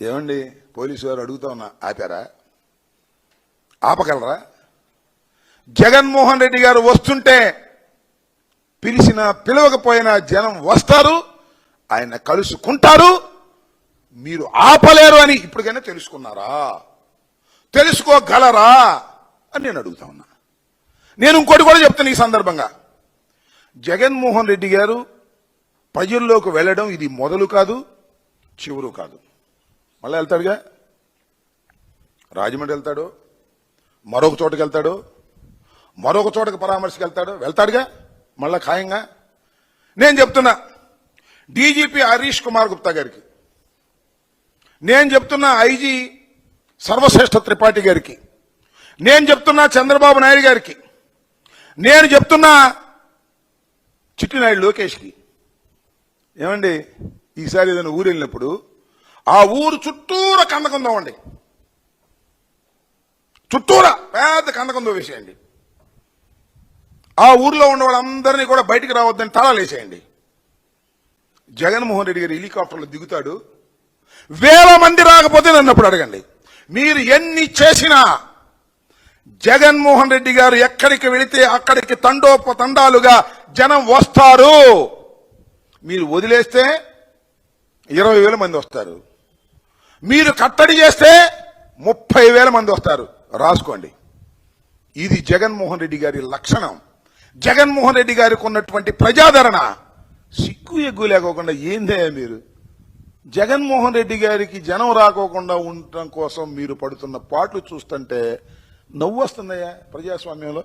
ఏమండి పోలీసు వారు అడుగుతా ఉన్నా, ఆపారా? ఆపగలరా? జగన్మోహన్ రెడ్డి గారు వస్తుంటే పిలవకపోయినా జనం వస్తారు, ఆయన కలుసుకుంటారు. మీరు ఆపలేరు అని ఇప్పటికైనా తెలుసుకున్నారా? తెలుసుకోగలరా అని నేను అడుగుతా ఉన్నా. నేను ఇంకోటి కూడా చెప్తాను ఈ సందర్భంగా. జగన్మోహన్ రెడ్డి గారు ప్రజల్లోకి వెళ్ళడం ఇది మొదలు కాదు, చివరు కాదు. మళ్ళీ వెళ్తాడుగా, రాజమండ్రి వెళ్తాడు, మరొక చోటకి వెళ్తాడు, మరొక చోటకి పరామర్శకు వెళ్తాడుగా మళ్ళా ఖాయంగా. నేను చెప్తున్నా డీజీపీ హరీష్ కుమార్ గుప్తా గారికి, నేను చెప్తున్నా ఐజీ సర్వశ్రేష్ఠ త్రిపాఠి గారికి, నేను చెప్తున్నా చంద్రబాబు నాయుడు గారికి, నేను చెప్తున్నా చిట్టినాయుడు లోకేష్కి, ఏమండి ఈసారి ఏదైనా ఊరు వెళ్ళినప్పుడు ఆ ఊరు చుట్టూరా కందకుందామండి, చుట్టూరా పెద్ద కందకుందో వేసేయండి. ఆ ఊర్లో ఉన్న వాళ్ళందరినీ కూడా బయటికి రావద్దని తాళాలు వేసేయండి. జగన్మోహన్ రెడ్డి గారు హెలికాప్టర్లో దిగుతాడు, 1000 మంది రాకపోతే నన్నప్పుడు అడగండి. మీరు ఎన్ని చేసినా జగన్మోహన్ రెడ్డి గారు ఎక్కడికి వెళితే అక్కడికి తండోపతండాలుగా జనం వస్తారు. మీరు వదిలేస్తే 20,000 మంది వస్తారు, మీరు కట్టడి చేస్తే 30,000 మంది వస్తారు. రాసుకోండి. ఇది జగన్మోహన్ రెడ్డి గారి లక్షణం. జగన్మోహన్ రెడ్డి గారికి ఉన్నటువంటి ప్రజాదరణ. సిగ్గు ఎగ్గు లేకోకుండా ఏందయ్యా మీరు? జగన్మోహన్ రెడ్డి గారికి జనం రాకోకుండా ఉండటం కోసం మీరు పడుతున్న పాటలు చూస్తుంటే నవ్వు వస్తుందయ్యా ప్రజాస్వామ్యంలో.